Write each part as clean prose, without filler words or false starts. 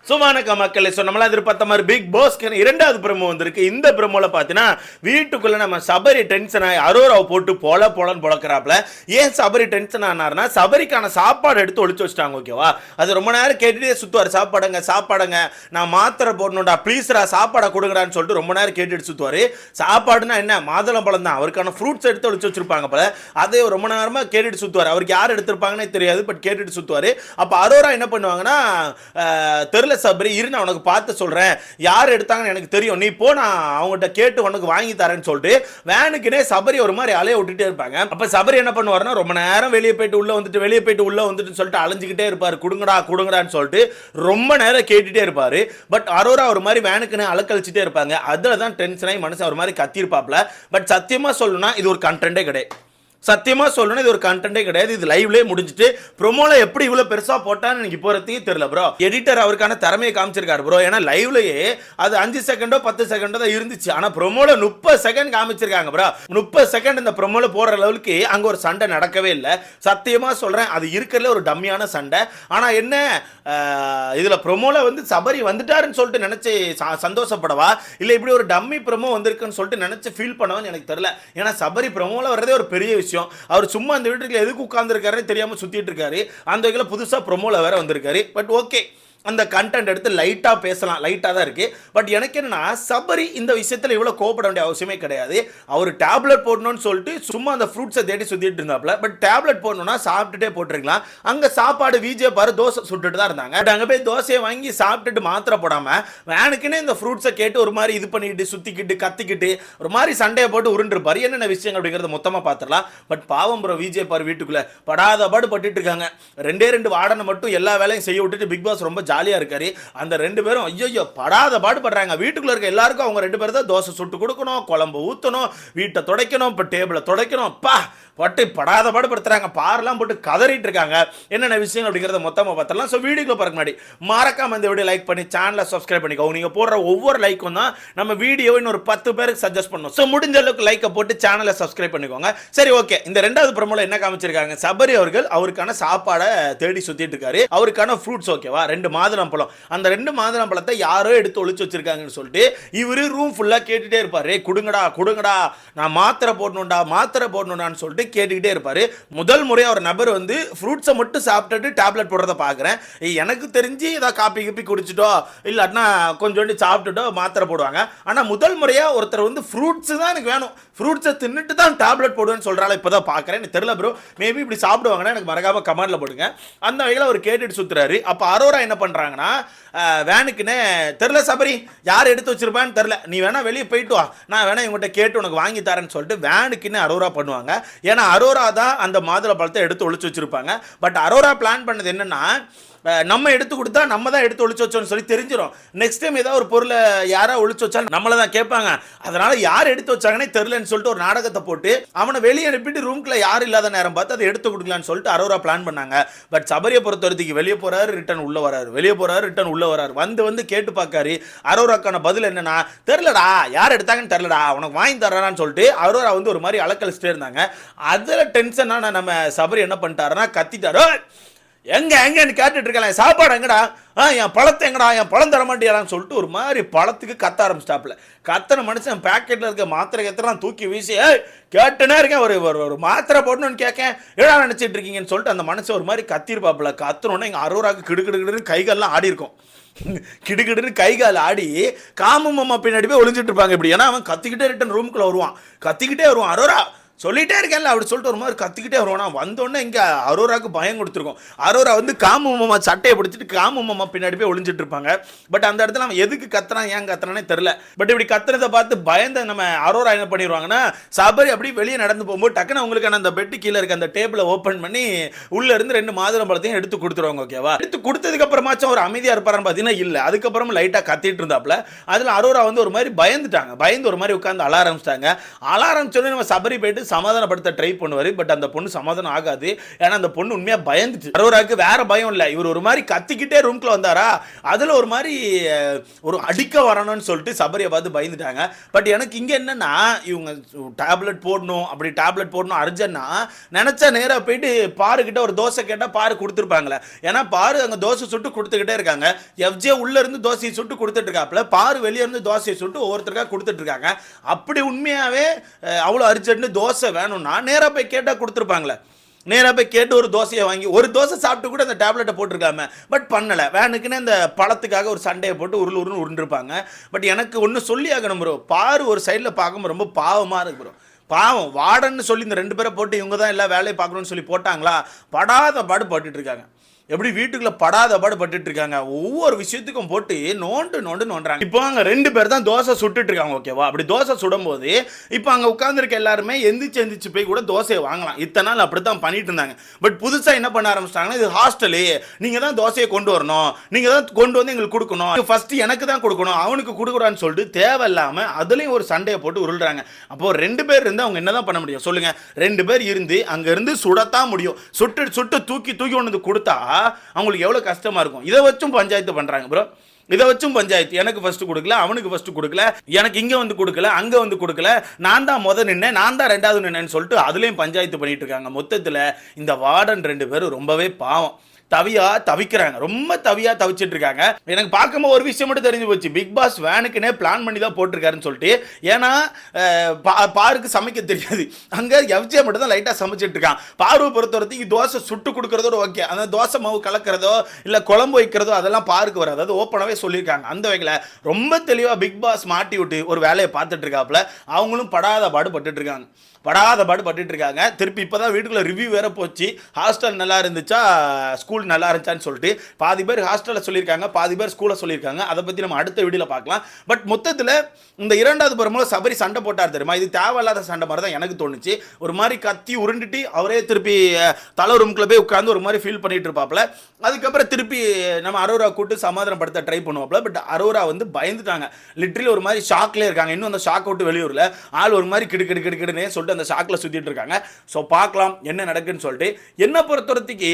சுமானக்க மக்களே நம்மள எதிர்பார்த்த மாதிரி பிக் பாஸ்க்கு இரண்டாவது ப்ரோமோ வந்திருக்கு. இந்த ப்ரோமோல பார்த்தீங்கன்னா வீட்டுக்குள்ள நம்ம சபரி டென்ஷன் ஆகி அரோராவை போட்டு போலன்னு பொழக்கிறாப்ல. ஏன் சபரி டென்ஷன் ஆனார்னா சபரிக்கான சாப்பாடு எடுத்து ஒளிச்சு வச்சிட்டாங்க. ஓகேவா, அது ரொம்ப நேரம் கேட்டுட்டே சுத்துவார். சாப்பாடுங்க நான் மாத்திரை போடணும்டா ப்ளீஸ்ரா சாப்பாடை கொடுங்கடான்னு சொல்லிட்டு ரொம்ப நேரம் கேட்டுட்டு சுத்துவார். சாப்பாடுனா என்ன, மாதுளம்பழம் தான். அவருக்கான ஃப்ரூட்ஸ் எடுத்து ஒளிச்சு வச்சிருப்பாங்க போல. அதே ரொம்ப நேரமா கேட்டுட்டு சுத்துவார். அவருக்கு யார் எடுத்திருப்பாங்கன்னே தெரியாது, பட் கேட்டுட்டு சுத்துவார். அப்போ அரோரா என்ன பண்ணுவாங்கன்னா, தெரியல சபரி இரு நான் உனக்கு பார்த்து சொல்றேன், யார் எடுத்தாங்கன்னு எனக்கு தெரியும், நீ போ நான் அவங்ககிட்ட கேட்டு உனக்கு வாங்கி தரேன்னு சொல்லிட்டு வேனுக்குனே சபரி ஒரு மாதிரி அலைய விட்டுட்டே இருப்பாங்க. அப்ப சபரி என்ன பண்ணுவாருன்னா ரொம்ப நேரம் வெளியே போயிட்டு உள்ள வந்துட்டு சொல்லிட்டு அலைஞ்சிக்கிட்டே இருப்பாரு. குடுங்கடான்னு சொல்லிட்டு ரொம்ப நேரம் கேட்டுட்டே இருப்பாரு. பட் அரோரா ஒரு மாதிரி வேனுக்குன்னு அலக்கழிச்சிட்டே இருப்பாங்க. அதுல தான் டென்ஷன் ஆகி மனுஷன் ஒரு மாதிரி கத்திருப்பாப்ல. பட் சத்தியமா சொல்லணும்னா இது ஒரு கண்டென்ட்டே கிடையாது. சத்தியமா சொல்லணும், இது ஒரு கண்டென்ட்டே கிடையாது. இது லைவ்லயே முடிஞ்சிட்டு ப்ரோமோல எப்படி இவ்வளவு பெருசா போட்டான்னு எனக்கு போறதுக்கு தெரியல ப்ரோ. எடிட்டர் அவருக்கான திறமையை காமிச்சிருக்காரு ப்ரோ. ஏன்னா லைவ்லயே அது 5 செகண்டோ 10 செகண்டோ தான் இருந்துச்சு. ஆனா ப்ரோமோல 30 செகண்ட் காமிச்சிருக்காங்க ப்ரோ. 30 செகண்ட் இந்த ப்ரோமோல போற லெவலுக்கு அங்க ஒரு சண்டை நடக்கவே இல்லை. சத்தியமா சொல்றேன், அது இருக்கிறதுல ஒரு டம்மியான சண்டை. ஆனா என்ன, இதுல ப்ரோமோல வந்து சபரி வந்துட்டாருன்னு சொல்லிட்டு நினைச்சு சந்தோஷப்படவா, இல்ல இப்படி ஒரு டம்மி ப்ரோமோ வந்திருக்குன்னு சொல்லிட்டு நினைச்சு ஃபீல் பண்ணவான்னு எனக்கு தெரியல. ஏன்னா சபரி ப்ரோமோல வர்றதே ஒரு பெரிய விஷயம். அவர் சும்மா அந்த வீட்டுக்கு எதுக்கு உட்கார்ந்துருக்காரு தெரியாம சுத்திட்டு இருக்காரு. அந்த வகையில் புதுசா ப்ரோமோல வேற வந்திருக்காரு. பட் ஓகே, அந்த கண்டென்ட் எடுத்து லைட்டா பேசலாம், லைட்டா தான் இருக்கு. பட் எனக்கு என்னன்னா, சபரி இந்த விஷயத்துல இவ்வளவு கோபப்பட வேண்டிய அவசியமே கிடையாது. அவர் டேப்லெட் போடணும்னு சொல்லிட்டு சும்மா அந்த ஃப்ரூட்ஸை தேடி சுத்திட்டு இருந்தாப்ல. பட் டேப்லெட் போடணும்னா சாப்பிட்டுட்டே போட்டிருக்கலாம். அங்க சாப்பாடு விஜே பாரு தோசை சுட்டுட்டு தான் இருந்தாங்க. பட் அங்க போய் தோசையை வாங்கி சாப்பிட்டுட்டு மாத்திரை போடாம வேனுக்குன்னு இந்த ஃப்ரூட்ஸை கேட்டு ஒரு மாதிரி இது பண்ணிக்கிட்டு சுத்திக்கிட்டு கத்திக்கிட்டு ஒரு மாதிரி சண்டையை போட்டு உருண்டிருப்பாரு. என்னென்ன விஷயம் அப்படிங்கறத மொத்தமா பாத்திரலாம். பட் பாவம் ப்ரோ, விஜே பாரு வீட்டுக்குள்ள படாத பாடு பட்டுட்டு இருக்காங்க. 2 வார்டனை மட்டும் எல்லா வேலையும் செய்ய விட்டுட்டு பிக் பாஸ் ரொம்ப ஜாலியா இருக்காரு. அந்த 2 பேரும் ஐயோ படாத பாடுபடுறாங்க. வீட்டுக்குள்ள இருக்க எல்லாருக்கும் அவங்க 2 பேரும் தான் தோசை சுட்டு கொடுக்கணும், குழம்பு ஊத்தணும், வீட்டை துடைக்கணும், இப்ப டேபிளை துடைக்கணும். பட்டு படாத பாடுபடுத்துறாங்க. பாரெல்லாம் போட்டு கதறிட்டு இருக்காங்க. என்னென்ன விஷயம் அப்படிங்கறத மொத்தமா பார்த்தலாம். ஸோ வீடியோக்குள்ள போறதுக்கு முன்னாடி மறக்காம இந்த வீடியோ லைக் பண்ணி சேனலை சப்ஸ்கிரைப் பண்ணிக்கோங்க. நீங்க போடுற ஒவ்வொரு லைக்கும் தான் நம்ம வீடியோவை இன்னொரு 10 பேருக்கு சஜஸ்ட் பண்ணணும். ஸோ முடிஞ்ச அளவுக்கு லைக்கை போட்டு சேனலை சப்ஸ்கிரைப் பண்ணிக்கோங்க. சரி ஓகே, இந்த 2வது ப்ரோமோல என்ன காமிச்சிருக்காங்க, சபரி அவர்கள் அவருக்கான சாப்பாடை தேடி சுத்திட்டு இருக்காரு. அவருக்கான ஃப்ரூட்ஸ் ஓகேவா, 2 மாதுளம்பழம். அந்த 2 மாதுளம்பழத்தை யாரோ எடுத்து ஒளிச்சு வச்சிருக்காங்கன்னு சொல்லிட்டு இவரு ரூம் ஃபுல்லா கேட்டுட்டே இருப்பாரு. குடுங்கடா நான் மாத்திரை போடணும்டான்னு சொல்லிட்டு கேட்டுக்கிட்டே இருப்பாரு. முதல் முறையா ஒரு நபர் வந்து ஃப்ரூட்ஸை மட்டும் சாப்பிட்டுட்டு டேப்லெட் போடுறத பார்க்குறேன். எனக்கு தெரிஞ்சு ஏதாவது காப்பி குடிச்சிட்டோ இல்லாட்டினா கொஞ்சோண்டு சாப்பிட்டுட்டோ மாத்திரை போடுவாங்க. ஆனால் முதல் முறையா ஒருத்தர் வந்து ஃப்ரூட்ஸ் தான் எனக்கு வேணும், ஃப்ரூட்ஸை தின்னுட்டு தான் டேப்லெட் போடுவேன்னு சொல்றாள். இப்போதான் பார்க்குறேன். எனக்கு தெரியல ப்ரோ, மேபி இப்படி சாப்பிடுவாங்கன்னா எனக்கு மறக்காம கமெண்ட்ல போடுங்க. அந்த வகையில் அவர் கேட்டுட்டு சுத்துறாரு. அப்போ அரோரா என்ன பண்றாங்கன்னா, வேனுக்குன்னு தெரியல சபரி யார் எடுத்து வச்சிருப்பான்னு தெரியல, நீ வேணா வெளியே போயிட்டு வா, நான் வேணா இவங்ககிட்ட கேட்டு உனக்கு வாங்கி தரேன்னு சொல்லிட்டு வேனுக்குன்னு அரோரா பண்ணுவாங்க. ஏன்னா அரோரா தான் அந்த மாதுளை பழத்தை எடுத்து ஒளிச்சு வச்சிருப்பாங்க. பட் அரோரா பிளான் பண்ணது என்னன்னா, நம்ம எடுத்து கொடுத்தா நம்ம தான் எடுத்து ஒளிச்சு வச்சோம்னு சொல்லி தெரிஞ்சிடும். நெக்ஸ்ட் டைம் ஏதாவது ஒரு பொருளை யாரா ஒளிச்சு வச்சாலும் நம்மள தான் கேட்பாங்க. அதனால யார் எடுத்து வச்சாங்கன்னே தெரியலன்னு சொல்லிட்டு ஒரு நாடகத்தை போட்டு அவனை வெளியே அனுப்பிட்டு ரூம்குள்ள யாரும் இல்லாத நேரம் பார்த்து அதை எடுத்து கொடுக்கலான்னு சொல்லிட்டு அரோரா பிளான் பண்ணாங்க. பட் சபரியை பொறுத்த வரைக்கும் வெளியே போறாரு ரிட்டர்ன் உள்ள வராரு, வெளியே போறாரு ரிட்டர்ன் உள்ள வராரு. வந்து கேட்டு பார்க்காரு. அரோராக்கான பதில் என்னன்னா, தெரியலடா யார் எடுத்தாங்கன்னு தெரியலடா, உனக்கு வாங்கி தர்றான்னு சொல்லிட்டு அரோரா வந்து ஒரு மாதிரி அலக்கழிச்சிட்டே இருந்தாங்க. அதுல டென்ஷனான நம்ம சபரி என்ன பண்ணிட்டாருன்னா கத்திட்டாரு. எங்கன்னு கேட்டுட்டு இருக்கலாம், சாப்பாடு எங்கடா, என் பழத்தை எங்கடா, என் பழம் தர மாட்டேறான்னு சொல்லிட்டு ஒரு மாதிரி பழத்துக்கு கத்த ஆரம்பிச்சிட்டாப்ல. கத்தன மனுஷன் பேக்கெட்ல இருக்க மாத்திரை கத்தலாம் தூக்கி வீசி கேட்டுனே இருக்கேன். ஒரு மாத்திரை போடணும்னு கேட்கேன், ஏடா நினைச்சிட்டு இருக்கீங்கன்னு சொல்லிட்டு அந்த மனுஷன் ஒரு மாதிரி கத்திருப்பாப்புல. கத்தனோடனே எங்க அரோராக்கு கிடுகிடுன்னு கைகால்லாம் ஆடி இருக்கும். கிடுகிடுன்னு கைகால் ஆடி காமம் அம்மா பின்னாடி போய் ஒளிஞ்சிட்டு இருப்பாங்க இப்படி. ஏன்னா அவன் கத்திக்கிட்டே ரிட்டன் ரூமுக்குள்ள வருவான். அரோரா சொல்லிட்டே இருக்கேன்ல அப்படி சொல்லிட்டு ஒரு மாதிரி கத்திக்கிட்டே வருவானா. வந்தோடனே இங்கே அரோராக்கு பயம் கொடுத்துருக்கோம். அரோரா வந்து காமம்மா சட்டையை பிடிச்சிட்டு காமம்மா பின்னாடி போய் ஒளிஞ்சிட்டு இருப்பாங்க. பட் அந்த இடத்துல அவன் எதுக்கு கத்துறான் ஏன் கத்துறானே தெரியல. பட் இப்படி கத்துறதை பார்த்து பயந்த நம்ம அரோரா என்ன பண்ணிடுவாங்கன்னா, சபரி அப்படி வெளியே நடந்து போகும்போது டக்குன்னு அவங்களுக்கான அந்த பெட்டு கீழே இருக்க அந்த டேபிளை ஓப்பன் பண்ணி உள்ள இருந்து 2 மாதுளம்பழத்தையும் எடுத்து கொடுத்துருவாங்க. ஓகேவா, எடுத்து கொடுத்ததுக்கு அப்புறமாச்சும் ஒரு அமைதியா இருப்பாருன்னு பார்த்தீங்கன்னா இல்லை. அதுக்கப்புறம் லைட்டாக கத்திட்டு இருந்தாப்ல. அதில் அரோரா வந்து ஒரு மாதிரி பயந்து ஒரு மாதிரி உட்காந்து அழ ஆரம்பிச்சிட்டாங்க. நம்ம சபரி போயிட்டு சமாதானப்படுத்த ட்ரை பண்ணுவாரு. பட் அந்த பொண்ணு சமாதானம் ஆகாது. ஏன்னா அந்த பொண்ணு உண்மையா பயந்துச்சு. அரோராக்கு வேற பயம் இல்ல, இவர் ஒரு மாதிரி கத்திக்கிட்டே ரூம்குள்ள வந்தாரா, அதுல ஒரு மாதிரி ஒரு அடிக்க வரணும்னு சொல்லிட்டு சபரியை பார்த்து பயந்துட்டாங்க. பட் எனக்கு இங்க என்னன்னா, இவங்க டேப்லெட் போடணும், அப்படி டேப்லெட் போடணும் அர்ஜென்ட்னா நினைச்சா நேரா போயிட்டு பாரு கிட்ட ஒரு தோசை கேட்டா பாரு கொடுத்துருப்பாங்களே. ஏன்னா பாரு அங்க தோசை சுட்டு கொடுத்துக்கிட்டே இருக்காங்க. எஃப்ஜே உள்ள இருந்து தோசையை சுட்டு கொடுத்துட்டு இருக்காப்ல, பாரு வெளியே இருந்து தோசையை சுட்டு ஒவ்வொருத்தருக்கா கொடுத்துட்டு இருக்காங்க. அப்படி உண்மையாவே அவ்வளோ அர்ஜென்ட் தோசை வேணும்னா நேராக போய் கேட்டால் கொடுத்துருப்பாங்களே. நேராக போய் கேட்டு ஒரு தோசையை வாங்கி ஒரு தோசை சாப்பிட்டு கூட அந்த டேப்லெட்டை போட்டிருக்காம, பட் பண்ணலை. வேனுக்குன்னு இந்த பழத்துக்காக ஒரு சண்டையை போட்டு உருள் உருண்டிருப்பாங்க. பட் எனக்கு ஒன்று சொல்லி ஆகணும் ப்ரோ, பாரு ஒரு சைடில் பார்க்கும்போது ரொம்ப பாவமாக இருக்கு ப்ரோ. பாவம் வாடன்னு சொல்லி இந்த 2 பேரை போட்டு இவங்க தான் எல்லா வேலையை பார்க்கணும்னு சொல்லி போட்டாங்களா, படாத பாடு பட்டுட்டு இருக்காங்க. எப்படி வீட்டுக்குள்ள படாத பாடு பட்டுட்டு இருக்காங்க. ஒவ்வொரு விஷயத்துக்கும் போட்டு நோண்டுறாங்க. இப்போ அங்க 2 பேர் தான் தோசை சுட்டுட்டு இருக்காங்க. ஓகேவா, அப்படி தோசை சுடும் போது இப்போ அங்க உட்கார்ந்துருக்க எல்லாருமே எந்திரிச்சு போய் கூட தோசையை வாங்கலாம். இத்தனை நாள் அப்படித்தான் பண்ணிட்டு இருந்தாங்க. பட் புதுசா என்ன பண்ண ஆரம்பிச்சிட்டாங்கன்னா, இது ஹாஸ்டலு, நீங்க தான் தோசையை கொண்டு வரணும், நீங்க தான் கொண்டு வந்து எங்களுக்கு கொடுக்கணும், ஃபர்ஸ்ட் எனக்கு தான் கொடுக்கணும், அவனுக்கு கொடுக்குறான்னு சொல்லிட்டு தேவையில்லாம அதுலயும் ஒரு சண்டையை போட்டு உருள்றாங்க. அப்போ 2 பேர் இருந்து அவங்க என்னதான் பண்ண முடியும் சொல்லுங்க? 2 பேர் இருந்து அங்க இருந்து சுடத்தான் முடியும். சுட்டு தூக்கி கொண்டு கொடுத்தா அவங்களுக்கு எவ்வளவு கஷ்டமா இருக்கும். இதை வச்சும் பஞ்சாயத்து பண்றாங்க ப்ரோ. இதை வச்சும் பஞ்சாயத்து, எனக்கு ஃபர்ஸ்ட் கொடுக்கல, அவனுக்கு ஃபர்ஸ்ட் கொடுக்கல, எனக்கு இங்க வந்து கொடுக்கல, அங்க வந்து கொடுக்கல, நான் தான் நின்னேன், நான் தான் 2வது நின்னேன்னு சொல்லிட்டு அதுலயும் பஞ்சாயத்து பண்ணிட்டு இருக்காங்க. மொத்தத்துல இந்த வார்டன் 2 பேரும் ரொம்பவே பாவம், தவிக்கிறாங்க, ரொம்ப தவிச்சிட்டு இருக்காங்க. எனக்கு பார்க்கும்போது ஒரு விஷயம் மட்டும் தெரிஞ்சு போச்சு, பிக் பாஸ் வேனுக்குனே பிளான் பண்ணி தான் போட்டிருக்காருன்னு சொல்லிட்டு. ஏன்னா பாருக்கு சமைக்க தெரியாது, அங்க எஃப்ஜே மட்டும் தான் லைட்டா சமைச்சிட்டு இருக்கான். பார்வை பொறுத்தவரைக்கும் தோசை சுட்டு கொடுக்கறதோட ஓகே, அந்த தோசை மாவு கலக்கிறதோ இல்ல குழம்பு வைக்கிறதோ அதெல்லாம் பாருக்கு வராது, அது ஓப்பனாவே சொல்லியிருக்காங்க. அந்த வகையில் ரொம்ப தெளிவா பிக் பாஸ் மாட்டி விட்டு ஒரு வேலையை பார்த்துட்டு இருக்காப்புல. அவங்களும் படாத பாடு பட்டுட்டு இருக்காங்க. திருப்பி இப்போதான் வீட்டுக்குள்ள ரிவ்யூ வேற போச்சு, ஹாஸ்டல் நல்லா இருந்துச்சா ஸ்கூல் நல்லா இருந்துச்சான்னு சொல்லிட்டு. பாதி பேர் ஹாஸ்டலில் சொல்லியிருக்காங்க, பாதி பேர் ஸ்கூலில் சொல்லியிருக்காங்க. அதை பற்றி நம்ம அடுத்த வீடியோவில் பார்க்கலாம். பட் மொத்தத்தில் இந்த 2வது பருவம் சபரி சண்டை போட்டார் தெரியுமா, இது தேவையில்லாத சண்டை மாதிரி தான் எனக்கு தோணுச்சு. ஒரு மாதிரி கத்தி உருண்டுட்டு அவரே திருப்பி தலை ரூம்குள்ள போய் உட்காந்து ஒரு மாதிரி ஃபீல் பண்ணிட்டு இருப்பாப்ல. அதுக்கப்புறம் திருப்பி நம்ம அரோரா கூட்டு சமாதானப்படுத்த ட்ரை பண்ணுவாப்ல. பட் அரோரா வந்து பயந்துட்டாங்க, லிட்டரலி ஒரு மாதிரி ஷாக்லேயே இருக்காங்க. இன்னும் அந்த ஷாக் விட்டு வெளியூரில் ஆள் ஒரு மாதிரி கிடுக்கிடுனே சொல்லிட்டு அந்த ஷாக்ல சுத்திட்டு இருக்காங்க. ஸோ பார்க்கலாம் என்ன நடக்குன்னு சொல்லிட்டு. என்ன பொறுத்தவரைக்கு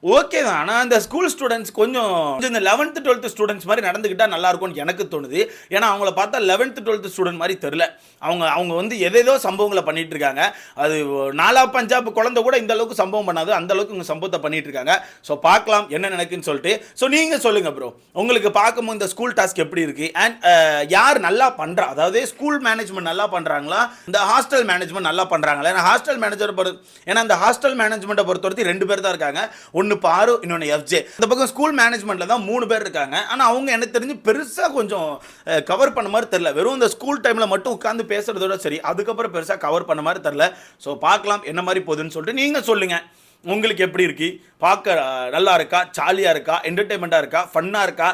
ஓகே தான், ஆனால் அந்த ஸ்கூல் ஸ்டூடெண்ட்ஸ் கொஞ்சம் இந்த 11th 12th ஸ்டூடெண்ட்ஸ் மாதிரி நடந்துக்கிட்டா நல்லா இருக்கும்னு எனக்கு தோணுது. ஏன்னா அவங்கள பார்த்தா 11th 12th ஸ்டூடெண்ட் மாதிரி தெரியல. அவங்க வந்து எதேதோ சம்பவங்களை பண்ணிட்டு இருக்காங்க. அது 4 பஞ்சாப் குழந்தை கூட இந்த அளவுக்கு சம்பவம் பண்ணாது, அந்த அளவுக்கு இவங்க சம்பவத்தை பண்ணிட்டு இருக்காங்க. ஸோ பார்க்கலாம் என்ன நடக்குன்னு சொல்லிட்டு. ஸோ நீங்க சொல்லுங்க ப்ரோ, உங்களுக்கு பார்க்கும்போது இந்த ஸ்கூல் டாஸ்க் எப்படி இருக்கு, அண்ட் யார் நல்லா பண்றா, அதாவது ஸ்கூல் மேனேஜ்மெண்ட் நல்லா பண்றாங்களா, இந்த ஹாஸ்டல் மேனேஜ்மெண்ட் நல்லா பண்றாங்களா? ஏன்னா ஹாஸ்டல் மேனேஜர் ஏன்னா அந்த ஹாஸ்டல் மேனேஜ்மெண்ட்டை பொறுத்தவரைக்கும் 2 பேர் தான் இருக்காங்க, ஒன்று பாரு இன்னொன்று எஃப்ஜே. இந்த பக்கம் ஸ்கூல் மேனேஜ்மெண்ட்ல தான் 3 பேர் இருக்காங்க. ஆனால் அவங்க எனக்கு தெரிஞ்சு பெருசா கொஞ்சம் கவர் பண்ண மாதிரி தெரியல. வெறும் இந்த ஸ்கூல் டைம்ல மட்டும் உட்காந்து பேசுறதோட சரி, அதுக்கப்புறம் பெருசா கவர் பண்ண மாதிரி தெரியல. ஸோ பார்க்கலாம் என்ன மாதிரி போகுதுன்னு சொல்லிட்டு நீங்க சொல்லுங்க. உங்களுக்கு எப்படி இருக்கு, பார்க்க நல்லா இருக்கா, ஜாலியாக இருக்கா, என்டர்டைன்மெண்ட்டாக இருக்கா, ஃபன்னாக இருக்கா,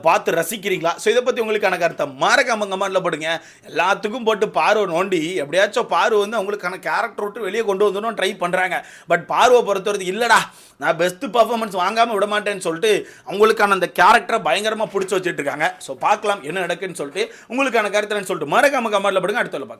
பார்த்து ரசிக்கிறீங்களா? ஸோ இதை பற்றி உங்களுக்கான கருத்தை மறக்காம கமெண்ட்டில் போடுங்க. எல்லாத்துக்கும் போட்டு பார்வை நோண்டி எப்படியாச்சும் பார்வை வந்து அவங்களுக்கான கேரக்டர் விட்டு வெளியே கொண்டு வந்துடும் ட்ரை பண்ணுறாங்க. பட் பார்வை பொறுத்தவரைக்கும் இல்லைடா நான் பெஸ்ட் பர்ஃபார்மன்ஸ் வாங்காமல் விட மாட்டேன்னு சொல்லிட்டு அவங்களுக்கான அந்த கேரக்டரை பயங்கரமாக பிடிச்சி வச்சுட்டு இருக்காங்க. ஸோ பார்க்கலாம் என்ன நடக்குன்னு சொல்லிட்டு. உங்களுக்கான கருத்துன்னு சொல்லிட்டு மறக்காம கமெண்ட்டில் போடுங்க. அடுத்த பார்க்கலாம்.